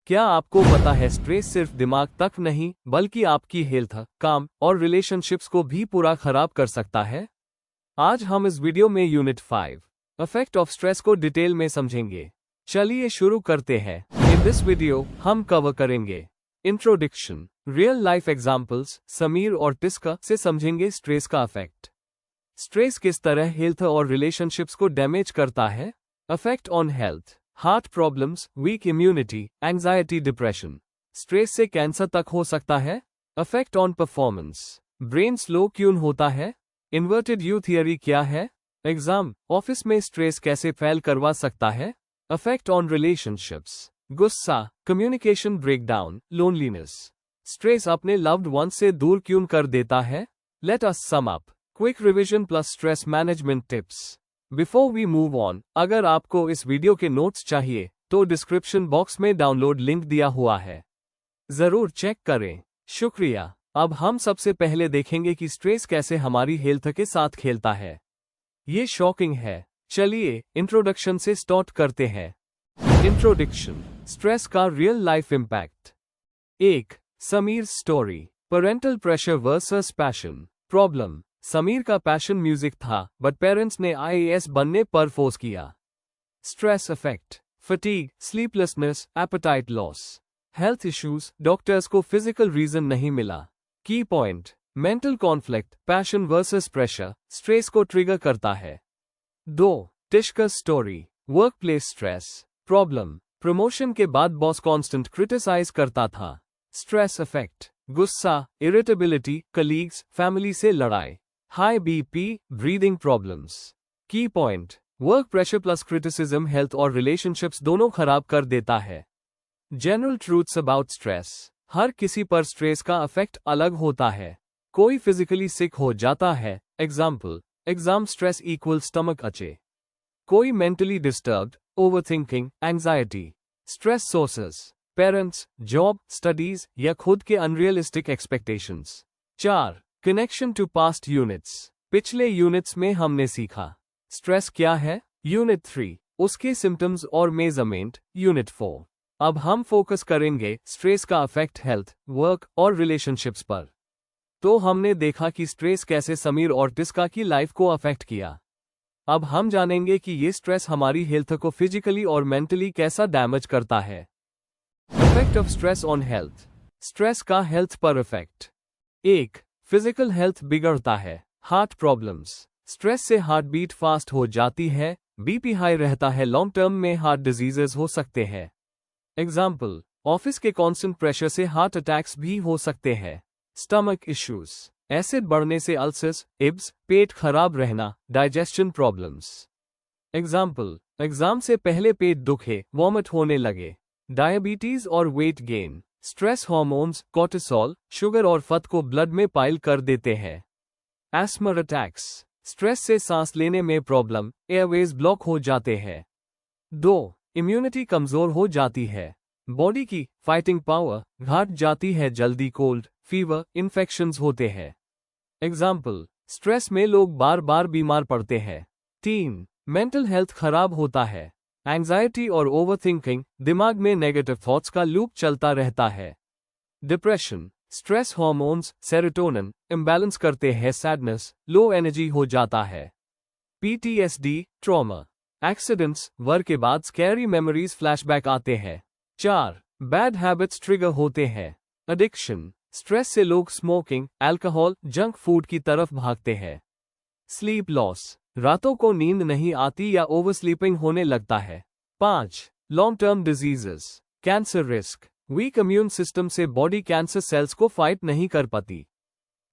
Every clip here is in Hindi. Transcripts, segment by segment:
क्या आपको पता है स्ट्रेस सिर्फ दिमाग तक नहीं बल्कि आपकी हेल्थ, काम और रिलेशनशिप्स को भी पूरा खराब कर सकता है? आज हम इस वीडियो में यूनिट 5 इफेक्ट ऑफ स्ट्रेस को डिटेल में समझेंगे। चलिए शुरू करते हैं। इन दिस वीडियो हम कवर करेंगे introduction, real life examples, Sameer और टिस्का से समझेंगे स्ट्रेस का इफेक्ट। स्ट्रेस किस तरह हेल्थ और रिलेशनशिप्स को डैमेज करता है। Effect on health, heart problems, weak immunity, anxiety, depression. Stress से कैंसर तक हो सकता है। Effect on performance, brain slow क्यों होता है। इन्वर्टेड यू थियरी क्या है। एग्जाम, ऑफिस में स्ट्रेस कैसे फेल करवा सकता है। इफेक्ट ऑन रिलेशनशिप्स, गुस्सा, कम्युनिकेशन ब्रेकडाउन, लोनलीनेस। स्ट्रेस अपने लव्ड वन से दूर क्यों कर देता है। Let us sum up, quick revision plus stress management tips. Before we move on, अगर आपको इस वीडियो के नोट्स चाहिए तो डिस्क्रिप्शन बॉक्स में डाउनलोड लिंक दिया हुआ है, जरूर चेक करें। शुक्रिया। अब हम सबसे पहले देखेंगे कि स्ट्रेस कैसे हमारी हेल्थ के साथ खेलता है। ये शॉकिंग है। चलिए इंट्रोडक्शन से स्टार्ट करते हैं। इंट्रोडक्शन, स्ट्रेस का real life impact. 1. Sameer story, parental pressure versus passion. Problem, Sameer का पैशन म्यूजिक था बट पेरेंट्स ने आईएएस बनने पर फोर्स किया। Stress effect, fatigue, sleeplessness, apatite loss. Health issues, doctors को फिजिकल रीजन नहीं मिला। की point, mental conflict, passion versus pressure, stress को ट्रिगर करता है। 2. Tisca story, work place stress. Problem, promotion के बाद बॉस कांस्टेंट क्रिटिसाइज करता था। स्ट्रेस इफेक्ट, गुस्सा, इरिटेबिलिटी, कलीग्स, फैमिली से लड़ाई, हाई बीपी, ब्रीदिंग प्रॉब्लम्स। की point, work pressure plus criticism health और रिलेशनशिप्स दोनों खराब कर देता है। जनरल ट्रूथ्स अबाउट स्ट्रेस, हर किसी पर स्ट्रेस का इफेक्ट अलग होता है। कोई फिजिकली सिक हो जाता है, example, exam stress equal stomach ache. कोई mentally disturbed, overthinking, anxiety. Stress sources, parents, job, studies या खुद के unrealistic expectations. 4. Connection to past units, पिछले यूनिट्स में हमने सीखा स्ट्रेस क्या है। यूनिट 3, उसके सिम्टम्स और मेजरमेंट। यूनिट 4, अब हम फोकस करेंगे स्ट्रेस का इफेक्ट हेल्थ, वर्क और रिलेशनशिप्स पर। तो हमने देखा कि स्ट्रेस कैसे समीर और टिस्का की लाइफ को अफेक्ट किया। अब हम जानेंगे कि ये स्ट्रेस हमारी हेल्थ को फिजिकली और मेंटली कैसा डैमेज करता है। Effect of stress on health, stress का हेल्थ पर इफेक्ट। 1. फिजिकल हेल्थ बिगड़ता है। हार्ट प्रॉब्लम्स, स्ट्रेस से हार्ट बीट फास्ट हो जाती है, बीपी हाई रहता है, लॉन्ग टर्म में हार्ट डिजीजेस हो सकते हैं। एग्जाम्पल, ऑफिस के कांस्टेंट प्रेशर से हार्ट अटैक्स भी हो सकते हैं। स्टमक इश्यूज, एसिड बढ़ने से अल्सर्स, इब्स, पेट खराब रहना, डाइजेशन प्रॉब्लम्स। एग्जाम्पल, एग्जाम से पहले पेट दुखे, वॉमिट होने लगे। डायबिटीज और weight gain, stress hormones, cortisol, sugar और फट को ब्लड में पाइल कर देते हैं। एस्मा अटैक्स, स्ट्रेस से सांस लेने में प्रॉब्लम, एयरवेज ब्लॉक हो जाते हैं। 2. इम्यूनिटी कमजोर हो जाती है, बॉडी की फाइटिंग पावर घट जाती है, जल्दी कोल्ड, फीवर, इन्फेक्शंस होते हैं। एग्जाम्पल, स्ट्रेस में लोग बार बार बीमार पड़ते हैं। 3. मेंटल हेल्थ खराब होता है, एंजाइटी और ओवरथिंकिंग, दिमाग में नेगेटिव थॉट्स का लूप चलता रहता है। Depression, stress hormones, serotonin imbalance करते हैं, सैडनेस, लो एनर्जी हो जाता है। पीटीएसडी, ट्रॉमा, एक्सीडेंट्स, वर्क के बाद स्कैरी मेमोरीज, फ्लैशबैक आते हैं। 4. बैड हैबिट्स ट्रिगर होते हैं। एडिक्शन, स्ट्रेस से लोग स्मोकिंग, अल्कोहल, जंक फूड की तरफ भागते हैं। स्लीप लॉस, रातों को नींद नहीं आती या ओवरस्लीपिंग होने लगता है। 5. Long term diseases, cancer risk, week immune system से बॉडी कैंसर सेल्स को फाइट नहीं कर पाती।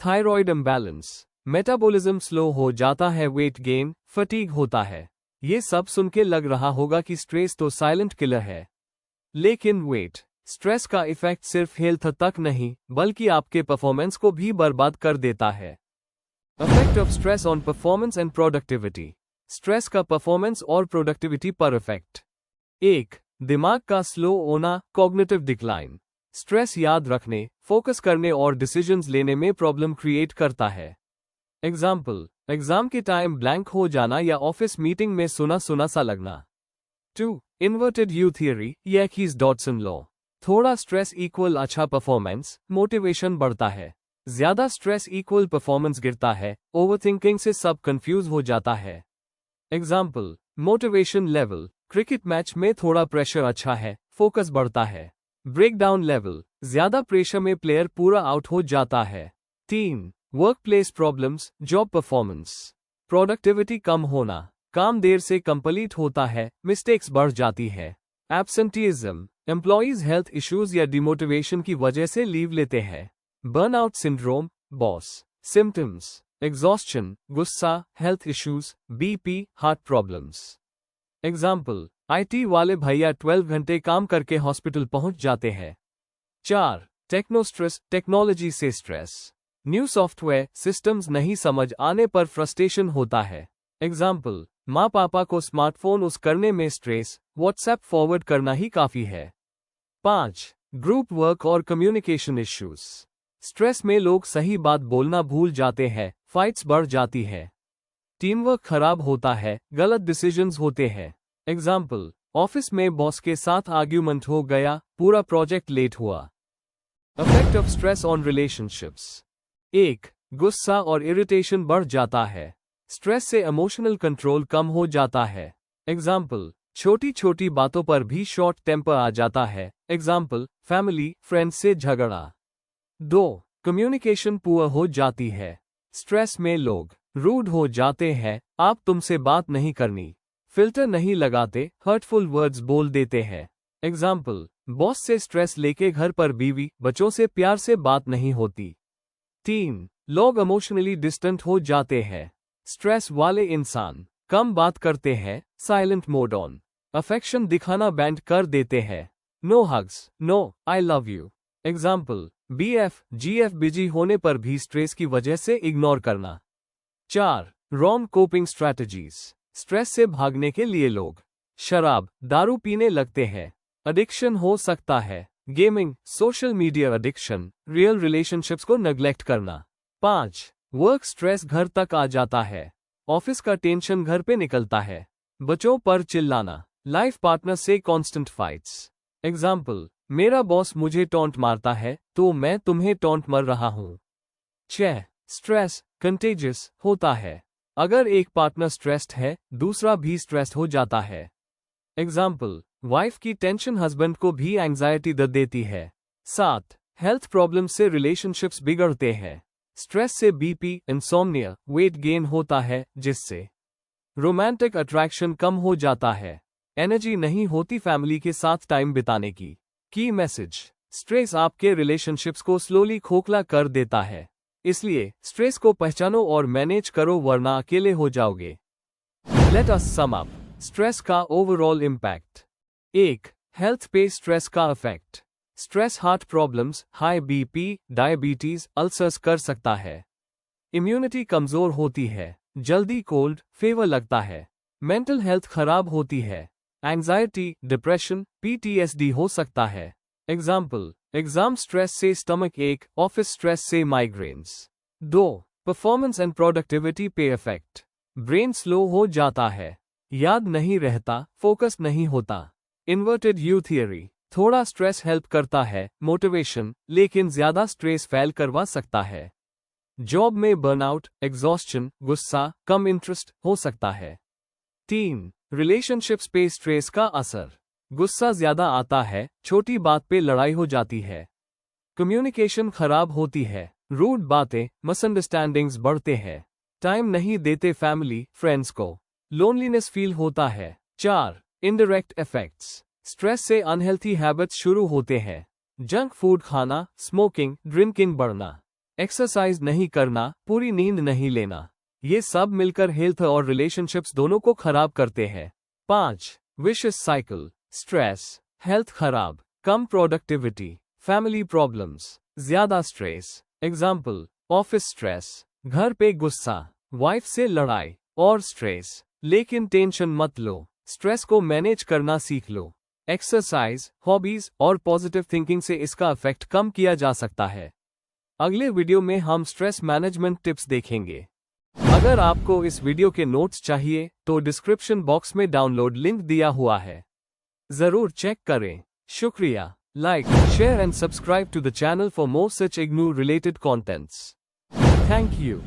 थायराइड इम्बैलेंस, मेटाबॉलिज्म स्लो हो जाता है, वेट गेन, फटीग होता है। ये सब सुन के लग रहा होगा कि स्ट्रेस तो साइलेंट किलर है, लेकिन वेट, स्ट्रेस का इफेक्ट सिर्फ हेल्थ तक नहीं बल्कि आपके परफॉर्मेंस को भी बर्बाद कर देता है। Effect of stress on performance and productivity, stress का परफॉर्मेंस और प्रोडक्टिविटी पर इफेक्ट। 1. दिमाग का स्लो होना, कॉग्निटिव डिक्लाइन, स्ट्रेस याद रखने, फोकस करने और डिसीजंस लेने में प्रॉब्लम क्रिएट करता है। एग्जाम्पल, एग्जाम के टाइम ब्लैंक हो जाना या ऑफिस मीटिंग में सुना सुना सा लगना। 2. Inverted U theory, Yerkes Dodson law, थोड़ा स्ट्रेस इक्वल अच्छा परफॉर्मेंस, मोटिवेशन बढ़ता है। ज्यादा स्ट्रेस इक्वल परफॉर्मेंस गिरता है, ओवरथिंकिंग से सब कंफ्यूज हो जाता है। Example, motivation level, cricket match में थोड़ा प्रेशर अच्छा है, फोकस बढ़ता है। ब्रेकडाउन लेवल, ज्यादा प्रेशर में प्लेयर पूरा आउट हो जाता है। 3. Work place problems, job performance, productivity कम होना, काम देर से कंप्लीट होता है, मिस्टेक्स बढ़ जाती है। एब्सेंटीइज्म, एम्प्लॉइज हेल्थ इश्यूज या डिमोटिवेशन की वजह से लीव लेते हैं। Burnout syndrome, boss symptoms, exhaustion, गुस्सा, health issues, BP, heart problems. Example, IT वाले भैया 12 घंटे काम करके हॉस्पिटल पहुंच जाते हैं। 4. टेक्नो स्ट्रेस, टेक्नोलॉजी से स्ट्रेस, न्यू सॉफ्टवेयर सिस्टम्स नहीं समझ आने पर फ्रस्ट्रेशन होता है। एग्जाम्पल, माँ पापा को स्मार्टफोन यूज करने में स्ट्रेस, व्हाट्सएप फॉरवर्ड करना ही काफी है। 5. ग्रुप वर्क और कम्युनिकेशन इश्यूज, स्ट्रेस में लोग सही बात बोलना भूल जाते हैं, फाइट्स बढ़ जाती है। टीम वर्क खराब होता है, गलत डिसीजंस होते हैं। एग्जाम्पल, ऑफिस में बॉस के साथ आर्ग्यूमेंट हो गया, पूरा प्रोजेक्ट लेट हुआ। Effect of stress on relationships. 1. गुस्सा और इरिटेशन बढ़ जाता है। स्ट्रेस से इमोशनल कंट्रोल कम हो जाता है। एग्जाम्पल, छोटी छोटी बातों पर भी शॉर्ट टेम्पर आ जाता है। एग्जाम्पल, फैमिली फ्रेंड्स से झगड़ा। 2. कम्युनिकेशन पुअर हो जाती है। स्ट्रेस में लोग रूड हो जाते हैं, आप तुमसे बात नहीं करनी, फिल्टर नहीं लगाते, हर्टफुल वर्ड्स बोल देते हैं। एग्जाम्पल, बॉस से स्ट्रेस लेके घर पर बीवी बच्चों से प्यार से बात नहीं होती। 3. लोग इमोशनली डिस्टेंट हो जाते हैं। स्ट्रेस वाले इंसान कम बात करते हैं, साइलेंट मोड ऑन, अफेक्शन दिखाना बैंड कर देते हैं। No hugs, no I love you. Example, BF GF busy होने पर भी स्ट्रेस की वजह से इग्नोर करना। 4. रॉन्ग कोपिंग स्ट्रैटेजीज, स्ट्रेस से भागने के लिए लोग शराब दारू पीने लगते हैं। एडिक्शन हो सकता है, gaming, social media addiction, real relationships को नेग्लेक्ट करना। 5. वर्क स्ट्रेस घर तक आ जाता है, ऑफिस का टेंशन घर पे निकलता है। बच्चों पर चिल्लाना, लाइफ पार्टनर से कांस्टेंट फाइट्स। एग्जाम्पल, मेरा बॉस मुझे टॉन्ट मारता है तो मैं तुम्हें टॉन्ट मर रहा हूं। 6. स्ट्रेस कंटेजियस होता है, अगर एक पार्टनर स्ट्रेस्ड है दूसरा भी स्ट्रेस्ड हो जाता है। एग्जाम्पल, वाइफ की टेंशन हस्बैंड को भी एंजाइटी दे देती है। 7. हेल्थ प्रॉब्लम से रिलेशनशिप्स बिगड़ते हैं। स्ट्रेस से बीपी, इंसोम्निया, वेट गेन होता है, जिससे रोमांटिक अट्रैक्शन कम हो जाता है, एनर्जी नहीं होती फैमिली के साथ टाइम बिताने की। की मैसेज, स्ट्रेस आपके रिलेशनशिप्स को स्लोली खोखला कर देता है, इसलिए स्ट्रेस को पहचानो और मैनेज करो वरना अकेले हो जाओगे। Late us sum up stress का ओवरऑल इम्पैक्ट। 1. हेल्थ पे स्ट्रेस का effect. Stress heart problems, high BP, diabetes, ulcers कर सकता है। इम्यूनिटी कमजोर होती है, जल्दी कोल्ड फीवर लगता है। मेंटल हेल्थ खराब होती है, एंजाइटी, डिप्रेशन, पीटीएसडी हो सकता है। एग्जाम्पल, एग्जाम स्ट्रेस से स्टमक एक, ऑफिस स्ट्रेस से माइग्रेन्स। 2. परफॉर्मेंस एंड प्रोडक्टिविटी पे इफेक्ट। ब्रेन स्लो हो जाता है, याद नहीं रहता, फोकस नहीं होता। इन्वर्टेड यू थियरी, थोड़ा स्ट्रेस हेल्प करता है मोटिवेशन, लेकिन ज्यादा स्ट्रेस फेल करवा सकता है। जॉब में बर्नआउट, एग्जॉस्शन, गुस्सा, कम इंटरेस्ट हो सकता है। 3. रिलेशनशिप्स पे स्ट्रेस का असर। गुस्सा ज्यादा आता है, छोटी बात पे लड़ाई हो जाती है। कम्युनिकेशन खराब होती है, रूड बातें, मिसअंडरस्टैंडिंग्स बढ़ते हैं। टाइम नहीं देते फैमिली, फ्रेंड्स को। लोनलीनेस फील होता है। 4. Indirect effects. स्ट्रेस से अनहेल्थी हैबिट्स शुरू होते हैं। जंक फूड खाना, स्मोकिंग, ड्रिंकिंग बढ़ना, एक्सरसाइज नहीं करना, पूरी नींद नहीं लेना, ये सब मिलकर हेल्थ और रिलेशनशिप्स दोनों को खराब करते हैं। 5. विशियस साइकिल, स्ट्रेस, हेल्थ खराब, कम प्रोडक्टिविटी, फैमिली प्रॉब्लम्स, ज्यादा स्ट्रेस। एग्जाम्पल, ऑफिस स्ट्रेस, घर पे गुस्सा, वाइफ से लड़ाई और स्ट्रेस। लेकिन टेंशन मत लो, स्ट्रेस को मैनेज करना सीख लो। एक्सरसाइज, हॉबीज और पॉजिटिव थिंकिंग से इसका इफेक्ट कम किया जा सकता है। अगले वीडियो में हम स्ट्रेस मैनेजमेंट टिप्स देखेंगे। अगर आपको इस वीडियो के नोट्स चाहिए तो डिस्क्रिप्शन बॉक्स में डाउनलोड लिंक दिया हुआ है, जरूर चेक करें। शुक्रिया। Like, share and subscribe to the channel for more such IGNOU related contents. Thank you.